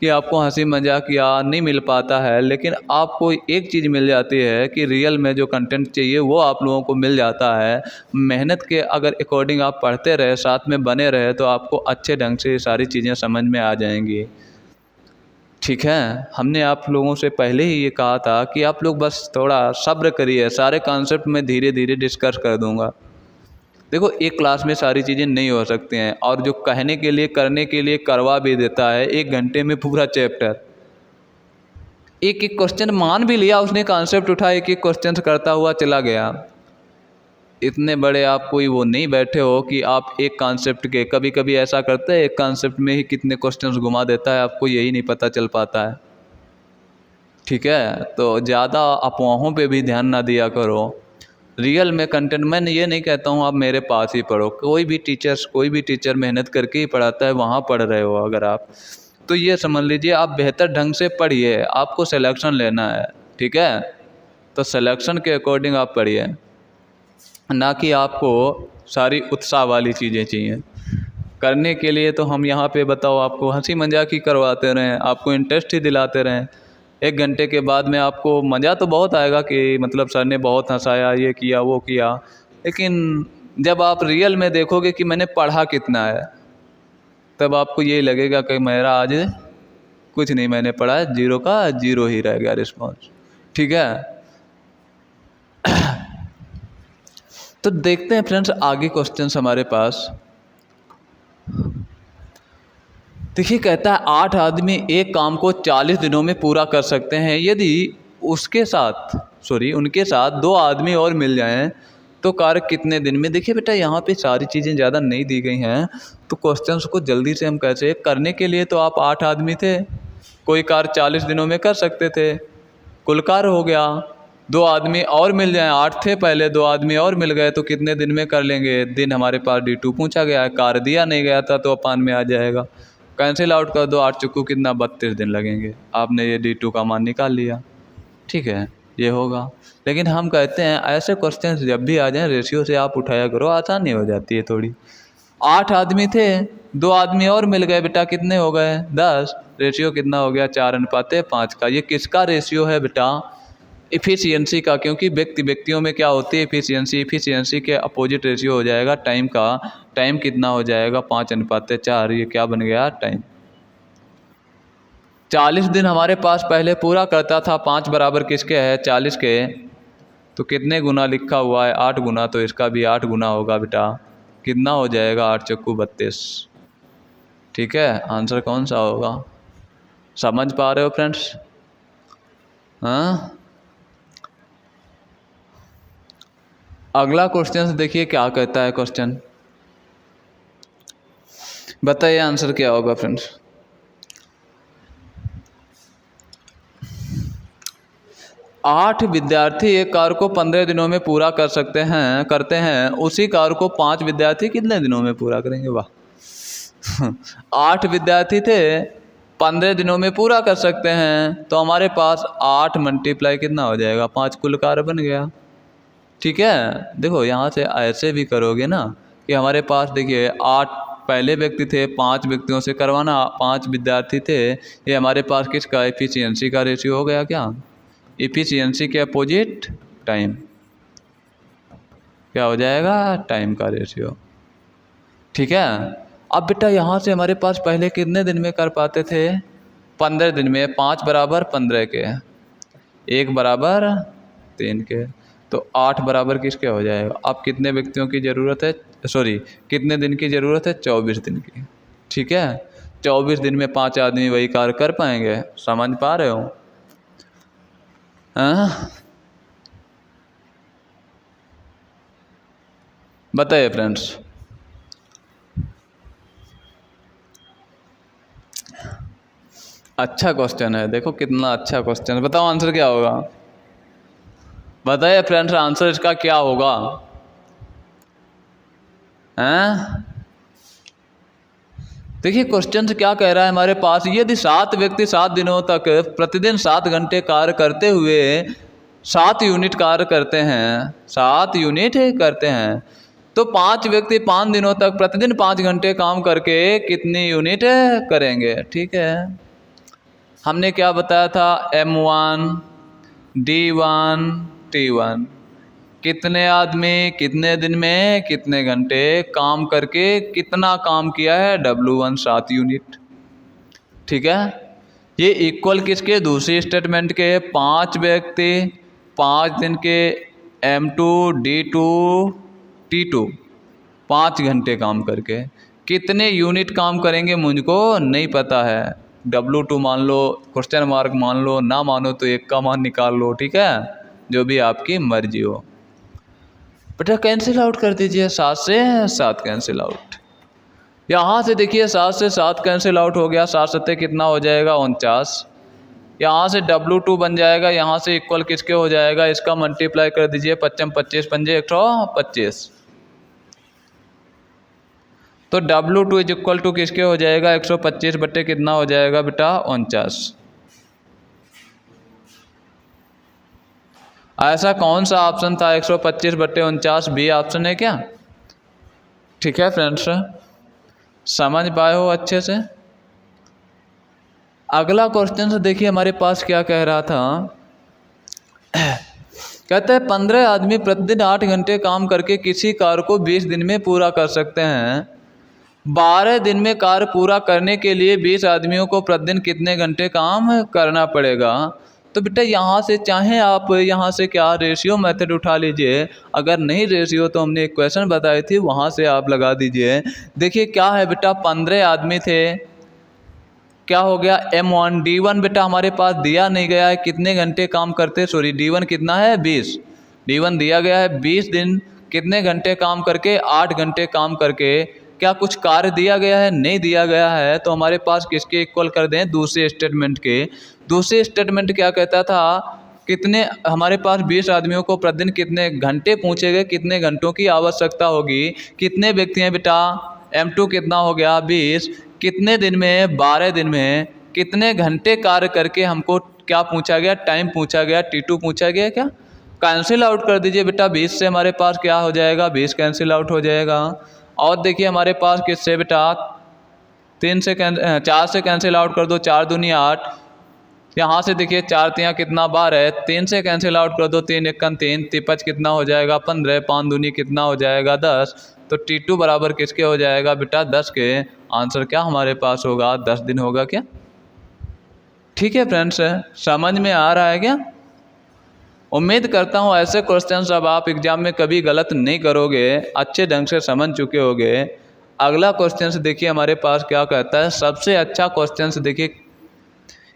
कि आपको हंसी मजाक या नहीं मिल पाता है, लेकिन आपको एक चीज़ मिल जाती है कि रियल में जो कंटेंट चाहिए वो आप लोगों को मिल जाता है। मेहनत के अगर अकॉर्डिंग आप पढ़ते रहे, साथ में बने रहे, तो आपको अच्छे ढंग से ये सारी चीज़ें समझ में आ जाएंगी। ठीक है, हमने आप लोगों से पहले ही ये कहा था कि आप लोग बस थोड़ा सब्र करिए, सारे कॉन्सेप्ट मैं धीरे धीरे डिस्कस कर दूंगा। देखो एक क्लास में सारी चीज़ें नहीं हो सकती हैं, और जो कहने के लिए करने के लिए करवा भी देता है 1 घंटे में पूरा चैप्टर। एक एक क्वेश्चन मान भी लिया उसने, कॉन्सेप्ट उठा, एक एक क्वेश्चन करता हुआ चला गया। इतने बड़े आप कोई वो नहीं बैठे हो कि आप एक कॉन्सेप्ट के, कभी कभी ऐसा करते हैं एक कॉन्सेप्ट में ही कितने क्वेश्चंस घुमा देता है, आपको यही नहीं पता चल पाता है। ठीक है, तो ज़्यादा अफवाहों पे भी ध्यान ना दिया करो, रियल में कंटेंट। मैं ये नहीं कहता हूँ आप मेरे पास ही पढ़ो, कोई भी टीचर मेहनत करके ही पढ़ाता है, वहाँ पढ़ रहे हो अगर आप, तो ये समझ लीजिए आप बेहतर ढंग से पढ़िए, आपको सिलेक्शन लेना है। ठीक है, तो सिलेक्शन के अकॉर्डिंग आप पढ़िए, ना कि आपको सारी उत्साह वाली चीज़ें चाहिए करने के लिए। तो हम यहाँ पे बताओ आपको हंसी मजाक ही करवाते रहें, आपको इंटरेस्ट ही दिलाते रहें, 1 घंटे के बाद में आपको मज़ा तो बहुत आएगा कि मतलब सर ने बहुत हंसाया, ये किया वो किया, लेकिन जब आप रियल में देखोगे कि मैंने पढ़ा कितना है, तब आपको यही लगेगा कि मेरा आज कुछ नहीं मैंने पढ़ा है, 0 का 0 ही रह गया रिस्पॉन्स। ठीक है, तो देखते हैं फ्रेंड्स आगे क्वेश्चंस हमारे पास। देखिए कहता है 8 आदमी एक काम को 40 दिनों में पूरा कर सकते हैं, यदि उनके साथ 2 आदमी और मिल जाएं तो कार्य कितने दिन में। देखिए बेटा यहाँ पे सारी चीज़ें ज़्यादा नहीं दी गई हैं, तो क्वेश्चंस को जल्दी से हम कैसे करने के लिए, तो आप 8 आदमी थे, कोई कार्य 40 दिनों में कर सकते थे, कुल कार्य हो गया। 2 आदमी और मिल जाएं, 8 थे पहले, 2 आदमी और मिल गए तो कितने दिन में कर लेंगे। दिन हमारे पास D2 पूछा गया है, कार्य दिया नहीं गया था तो अपान में आ जाएगा, कैंसिल आउट कर दो, 8 चुक्कू कितना 32 दिन लगेंगे। आपने ये D2 का मान निकाल लिया। ठीक है, ये होगा। लेकिन हम कहते हैं ऐसे क्वेश्चन जब भी आ जाएं रेशियो से आप उठाया करो, आसानी हो जाती है थोड़ी। 8 आदमी थे, 2 आदमी और मिल गए बेटा, कितने हो गए 10, रेशियो कितना हो गया 4:5 का। ये किसका रेशियो है बेटा, इफ़िशियंसी का, क्योंकि व्यक्तियों में क्या होती है इफ़िशियंसी के अपोजिट रेशियो हो जाएगा टाइम का। टाइम कितना हो जाएगा 5:4, ये क्या बन गया टाइम। 40 दिन हमारे पास पहले पूरा करता था, 5 बराबर किसके है 40 के, तो कितने गुना लिखा हुआ है 8 गुना, तो इसका भी 8 गुना होगा बेटा। कितना हो जाएगा 8 चक्कू 32। ठीक है, आंसर कौन सा होगा, समझ पा रहे हो फ्रेंड्स? हाँ, अगला क्वेश्चन देखिए क्या कहता है क्वेश्चन, बताइए आंसर क्या होगा फ्रेंड्स। 8 विद्यार्थी एक कार्य को 15 दिनों में पूरा करते हैं, उसी कार्य को 5 विद्यार्थी कितने दिनों में पूरा करेंगे? वाह 8 विद्यार्थी थे, 15 दिनों में पूरा कर सकते हैं, तो हमारे पास 8 मल्टीप्लाई कितना हो जाएगा 5, कुल कार्य बन गया। ठीक है, देखो यहाँ से ऐसे भी करोगे ना कि हमारे पास देखिए 8 पहले व्यक्ति थे, 5 व्यक्तियों से करवाना, 5 विद्यार्थी थे, ये हमारे पास किसका एफिशिएंसी का रेशियो हो गया क्या, इफ़िशियंसी के अपोजिट टाइम, क्या हो जाएगा टाइम का रेशियो। ठीक है, अब बेटा यहाँ से हमारे पास पहले कितने दिन में कर पाते थे 15 दिन में, 5 बराबर 15 के, 1 बराबर 3 के, तो 8 बराबर किसके हो जाएगा। अब कितने व्यक्तियों की ज़रूरत है, सॉरी कितने दिन की ज़रूरत है 24 दिन की। ठीक है, 24 दिन में 5 आदमी वही कार्य कर पाएंगे, समझ पा रहे हो? बताइए फ्रेंड्स। अच्छा क्वेश्चन है, देखो कितना अच्छा क्वेश्चन है, बताओ आंसर क्या होगा, बताइए फ्रेंड्स आंसर इसका क्या होगा। हैं, देखिए क्वेश्चन से क्या कह रहा है हमारे पास, यदि 7 व्यक्ति 7 दिनों तक प्रतिदिन 7 घंटे कार्य करते हुए 7 यूनिट कार्य करते हैं, 7 यूनिट करते हैं, तो 5 व्यक्ति 5 दिनों तक प्रतिदिन 5 घंटे काम करके कितनी यूनिट करेंगे। ठीक है, हमने क्या बताया था, M1 D1 T1, कितने आदमी कितने दिन में कितने घंटे काम करके कितना काम किया है W1 7 यूनिट। ठीक है, ये इक्वल किसके, दूसरी स्टेटमेंट के, 5 व्यक्ति 5 दिन के M2 D2 T2 5 घंटे काम करके कितने यूनिट काम करेंगे मुझको नहीं पता है, W2 मान लो, क्वेश्चन मार्क मान लो, ना मानो तो 1 का मान निकाल लो। ठीक है, जो भी आपकी मर्जी हो। बेटा कैंसिल आउट कर दीजिए, 7 से 7 कैंसिल आउट, यहाँ से देखिए 7 से 7 कैंसिल आउट हो गया, 7 सत्ते कितना हो जाएगा 49, यहाँ से W2 बन जाएगा, यहाँ से इक्वल किसके हो जाएगा, इसका मल्टीप्लाई कर दीजिए, 25 25 पंजे 125, तो W2 इज इक्वल टू किसके हो जाएगा 125 बट्टे कितना हो जाएगा बेटा 49। ऐसा कौन सा ऑप्शन था 125 बट्टे 49, बी ऑप्शन है क्या। ठीक है फ्रेंड्स, समझ पाए हो अच्छे से। अगला क्वेश्चन से देखिए हमारे पास क्या कह रहा था, कहते हैं 15 आदमी प्रतिदिन 8 घंटे काम करके किसी कार्य को 20 दिन में पूरा कर सकते हैं, 12 दिन में कार्य पूरा करने के लिए 20 आदमियों को प्रतिदिन कितने घंटे काम करना पड़ेगा। तो बेटा यहाँ से चाहे आप यहाँ से क्या रेशियो मेथड उठा लीजिए, अगर नहीं रेशियो तो हमने एक क्वेश्चन बताई थी वहाँ से आप लगा दीजिए। देखिए क्या है बेटा, 15 आदमी थे, क्या हो गया M1 D1 बेटा हमारे पास दिया नहीं गया है कितने घंटे काम करते, सॉरी D1 कितना है 20, D1 दिया गया है 20 दिन कितने घंटे काम करके 8 घंटे काम करके, क्या कुछ कार्य दिया गया है, नहीं दिया गया है, तो हमारे पास किसके इक्वल कर दें दूसरे स्टेटमेंट के। दूसरे स्टेटमेंट क्या कहता था, कितने हमारे पास 20 आदमियों को प्रतिदिन कितने घंटे पूछे गए, कितने घंटों की आवश्यकता होगी, कितने व्यक्ति हैं बेटा M2 कितना हो गया 20, कितने दिन में 12 दिन में कितने घंटे कार्य करके हमको क्या पूछा गया, टाइम पूछा गया, T2 पूछा गया, क्या कैंसिल आउट कर दीजिए बेटा, 20 से हमारे पास क्या हो जाएगा 20 कैंसिल आउट हो जाएगा। और देखिए हमारे पास किससे बेटा 4 से कैंसिल आउट कर दो, 4 दूनी 8, यहाँ से देखिए 4 तियाँ कितना 12, 3 से कैंसिल आउट कर दो, 3 एकन 3, 5 कितना हो जाएगा 15, 5 दूनी कितना हो जाएगा 10। तो T2 बराबर किसके हो जाएगा बेटा 10 के। आंसर क्या हमारे पास होगा 10 दिन होगा क्या। ठीक है फ्रेंड्स, समझ में आ रहा है क्या। उम्मीद करता हूँ ऐसे क्वेश्चंस अब आप एग्जाम में कभी गलत नहीं करोगे, अच्छे ढंग से समझ चुके होगे। अगला क्वेश्चंस देखिए हमारे पास क्या कहता है। सबसे अच्छा क्वेश्चंस देखिए,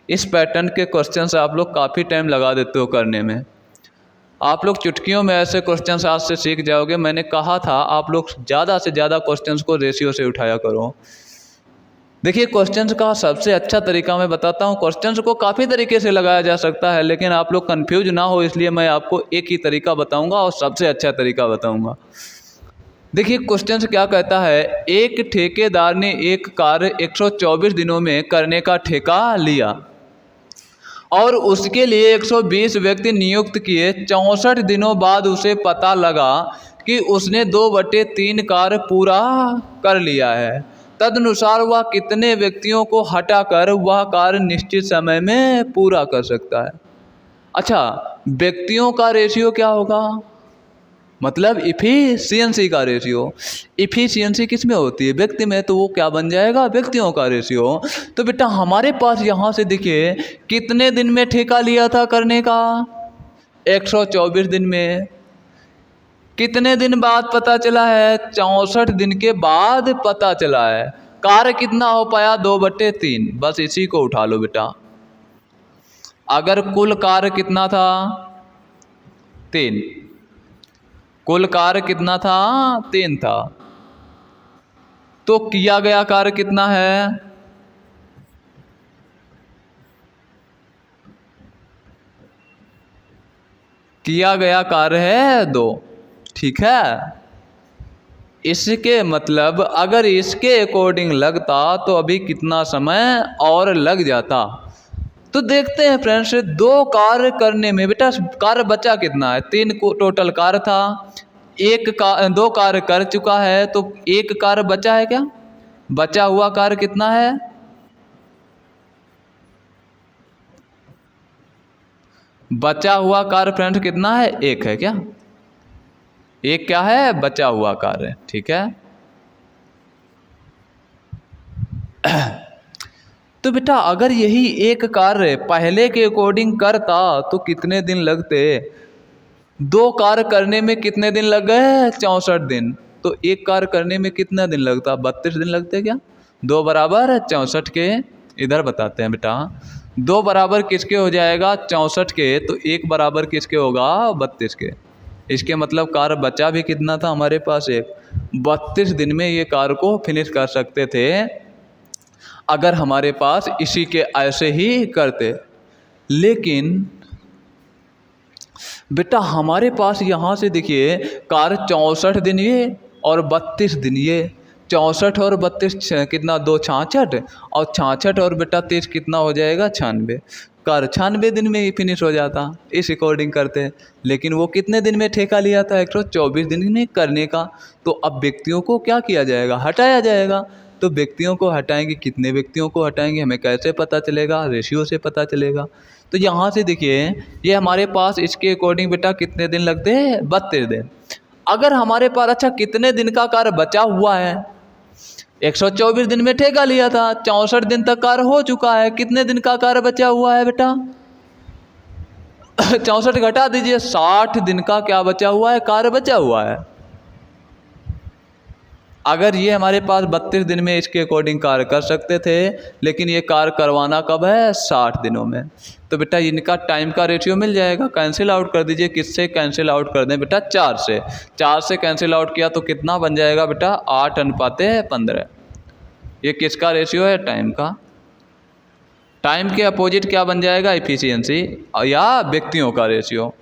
इस पैटर्न के क्वेश्चंस आप लोग काफ़ी टाइम लगा देते हो करने में। आप लोग चुटकियों में ऐसे क्वेश्चंस आज से सीख जाओगे। मैंने कहा था आप लोग ज़्यादा से ज़्यादा क्वेश्चंस को रेशियो से उठाया करो। देखिए क्वेश्चंस का सबसे अच्छा तरीका मैं बताता हूँ। क्वेश्चंस को काफ़ी तरीके से लगाया जा सकता है, लेकिन आप लोग कंफ्यूज ना हो इसलिए मैं आपको एक ही तरीका बताऊंगा और सबसे अच्छा तरीका बताऊंगा। देखिए क्वेश्चंस क्या कहता है। एक ठेकेदार ने एक कार्य 124 दिनों में करने का ठेका लिया और उसके लिए 120 व्यक्ति नियुक्त किए। 64 दिनों बाद उसे पता लगा कि उसने 2/3 कार्य पूरा कर लिया है। तदनुसार वह कितने व्यक्तियों को हटाकर वह कार्य निश्चित समय में पूरा कर सकता है। अच्छा, व्यक्तियों का रेशियो क्या होगा, मतलब इफिशियंसी का रेशियो। इफिशियंसी किस में होती है, व्यक्ति में, तो वो क्या बन जाएगा व्यक्तियों का रेशियो। तो बेटा हमारे पास यहाँ से देखिए कितने दिन में ठेका लिया था करने का, 124 दिन में। कितने दिन बाद पता चला है, 64 दिन के बाद पता चला है। कार्य कितना हो पाया 2/3, बस इसी को उठा लो बेटा। अगर कुल कार्य कितना था 3, कुल कार्य कितना था 3 था, तो किया गया कार्य कितना है, किया गया कार्य है 2। ठीक है, इसके मतलब अगर इसके अकॉर्डिंग लगता तो अभी कितना समय और लग जाता। तो देखते हैं फ्रेंड्स, 2 कार्य करने में बेटा कार्य बचा कितना है, 3 को टोटल कार्य था, 2 कार्य कर चुका है, तो 1 कार्य बचा है क्या, बचा हुआ कार्य कितना है, बचा हुआ कार्य फ्रेंड्स कितना है, 1 है क्या, 1 क्या है बचा हुआ कार्य। ठीक है, तो बेटा अगर यही 1 कार्य पहले के अकॉर्डिंग करता तो कितने दिन लगते, 2 कार्य करने में कितने दिन लग गए 64 दिन, तो 1 कार्य करने में कितना दिन लगता 32 दिन लगते क्या। 2 बराबर 64 के, इधर बताते हैं बेटा, 2 बराबर किसके हो जाएगा 64 के, तो 1 बराबर किसके होगा 32 के। इसके मतलब कार्य बचा भी कितना था हमारे पास 1। 32 दिन में ये कार्य को फिनिश कर सकते थे अगर हमारे पास इसी के ऐसे ही करते। लेकिन बेटा हमारे पास यहाँ से देखिए कार्य 64 दिन ये और 32 दिन ये, 64 और 32 कितना 2 66, और 66 और बेटा 30 कितना हो जाएगा 96। कार्य 96 दिन में ही फिनिश हो जाता इस अकॉर्डिंग करते। लेकिन वो कितने दिन में ठेका लिया था 124 दिन में करने का। तो अब व्यक्तियों को क्या किया जाएगा, हटाया जाएगा। तो व्यक्तियों को हटाएंगे, कितने व्यक्तियों को हटाएंगे हमें कैसे पता चलेगा, रेशियो से पता चलेगा। तो यहाँ से देखिए ये हमारे पास इसके अकॉर्डिंग बेटा कितने दिन लगते हैं 32 दिन। अगर हमारे पास अच्छा कितने दिन का कार्य बचा हुआ है, 124 दिन में ठेका लिया था, 64 दिन तक कार्य हो चुका है, कितने दिन का कार्य बचा हुआ है बेटा 64 घटा दीजिए, 60 दिन का क्या बचा हुआ है, कार्य बचा हुआ है। अगर ये हमारे पास 32 दिन में इसके अकॉर्डिंग कार्य कर सकते थे, लेकिन ये कार्य करवाना कब है 60 दिनों में। तो बेटा इनका टाइम का रेशियो मिल जाएगा, कैंसिल आउट कर दीजिए। किससे कैंसिल आउट कर दें बेटा 4 से, 4 से कैंसिल आउट किया तो कितना बन जाएगा बेटा 8:15। ये किसका रेशियो है, टाइम का। टाइम के अपोजिट क्या बन जाएगा, इफिशियंसी या व्यक्तियों का रेशियो।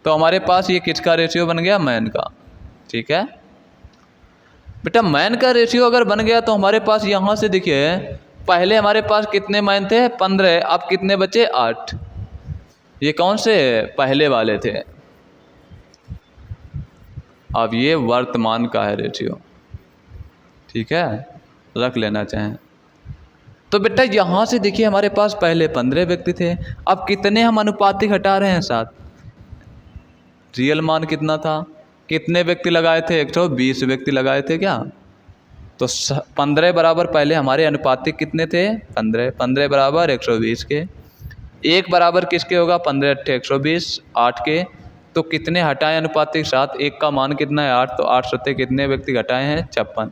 तो हमारे पास ये किसका रेशियो बन गया, मैन का। ठीक है बेटा, मैन का रेशियो अगर बन गया तो हमारे पास यहाँ से देखिए पहले हमारे पास कितने मैन थे 15, अब कितने बचे 8। ये कौन से पहले वाले थे, अब ये वर्तमान का है रेशियो। ठीक है, रख लेना चाहें। तो बेटा यहाँ से देखिए हमारे पास पहले 15 व्यक्ति थे, अब कितने हम अनुपातिक हटा रहे हैं 7। रियल मान कितना था, कितने व्यक्ति लगाए थे, 120 व्यक्ति लगाए थे क्या। तो 15 बराबर पहले हमारे अनुपातिक कितने थे, 15, 15 बराबर 120 के। एक बराबर किसके होगा, 15 × 120, 8 के। तो कितने हटाए अनुपातिक, 7। एक का मान कितना है, 8। तो 8 सत्ते कितने व्यक्ति घटाए हैं, 56।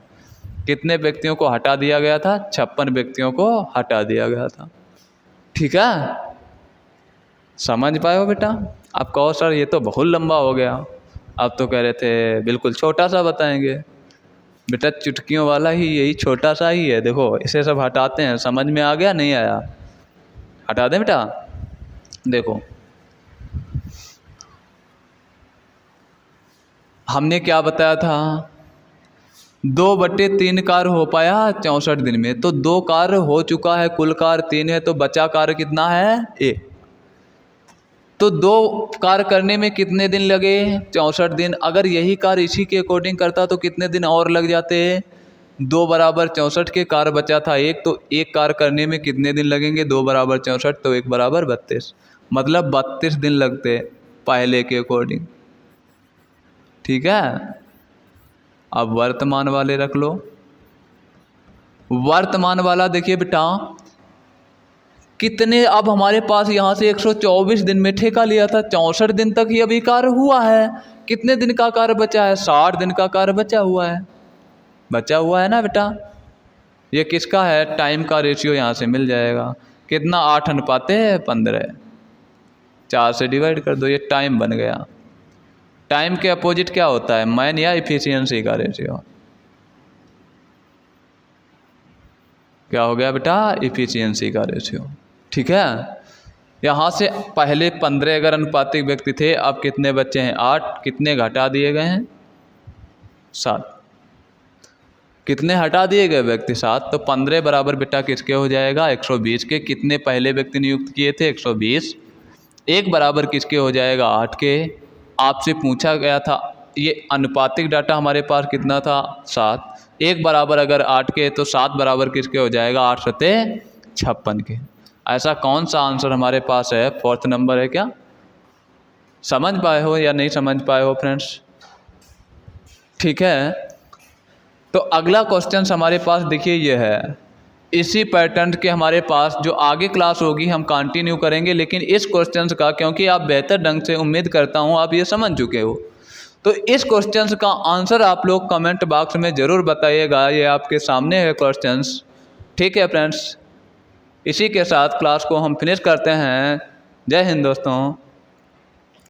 कितने व्यक्तियों को हटा दिया गया था, 56 व्यक्तियों को हटा दिया गया था। ठीक है, समझ पाए हो बेटा। आप कहो सर ये तो बहुत लंबा हो गया, आप तो कह रहे थे बिल्कुल छोटा सा बताएंगे। बेटा चुटकियों वाला ही यही छोटा सा ही है, देखो इसे सब हटाते हैं, समझ में आ गया, नहीं आया, हटा दें बेटा। देखो हमने क्या बताया था, 2/3 कार्य हो पाया 64 दिन में। तो 2 कार्य हो चुका है, कुल कार्य 3 है, तो बचा कार्य कितना है, 1। तो 2 कार्य करने में कितने दिन लगे, 64 दिन। अगर यही कार्य इसी के अकॉर्डिंग करता तो कितने दिन और लग जाते, 2 बराबर 64 के कार्य बचा था 1, तो 1 कार्य करने में कितने दिन लगेंगे, 2 बराबर 64, तो 1 बराबर 32, मतलब 32 दिन लगते पहले के अकॉर्डिंग। ठीक है, अब वर्तमान वाले रख लो। वर्तमान वाला देखिए बेटा कितने, अब हमारे पास यहाँ से 124 दिन में ठेका लिया था, 64 दिन तक ही अभी कार्य हुआ है। कितने दिन का कार्य बचा है, 60 दिन का कार्य बचा हुआ है, बचा हुआ है ना बेटा। ये किसका है, टाइम का रेशियो यहाँ से मिल जाएगा, कितना, 8:15, 4 से डिवाइड कर दो, ये टाइम बन गया। टाइम के अपोजिट क्या होता है, मैन या इफिशियंसी का रेशियो। क्या हो गया बेटा, इफिशियंसी का रेशियो। ठीक है, यहाँ से पहले 15 अगर अनुपातिक व्यक्ति थे, अब कितने बच्चे हैं, 8। कितने घटा दिए गए हैं, 7। कितने हटा दिए गए व्यक्ति, 7। तो 15 बराबर बेटा किसके हो जाएगा, 120 के। कितने पहले व्यक्ति नियुक्त किए थे, 120। 1 बराबर किसके हो जाएगा, 8 के। आपसे पूछा गया था, ये अनुपातिक डाटा हमारे पास कितना था, 7। 1 बराबर अगर 8 के, तो 7 बराबर किसके हो जाएगा, 8 सत्ते 56 के। ऐसा कौन सा आंसर हमारे पास है, 4th नंबर है क्या। समझ पाए हो या नहीं समझ पाए हो फ्रेंड्स। ठीक है, तो अगला क्वेश्चन हमारे पास देखिए ये है, इसी पैटर्न के हमारे पास जो आगे क्लास होगी हम कंटिन्यू करेंगे, लेकिन इस क्वेश्चन का क्योंकि आप बेहतर ढंग से, उम्मीद करता हूँ आप ये समझ चुके हो, तो इस क्वेश्चन का आंसर आप लोग कमेंट बॉक्स में ज़रूर बताइएगा। ये आपके सामने है क्वेश्चंस। ठीक है फ्रेंड्स, इसी के साथ क्लास को हम फिनिश करते हैं। जय हिंद दोस्तों।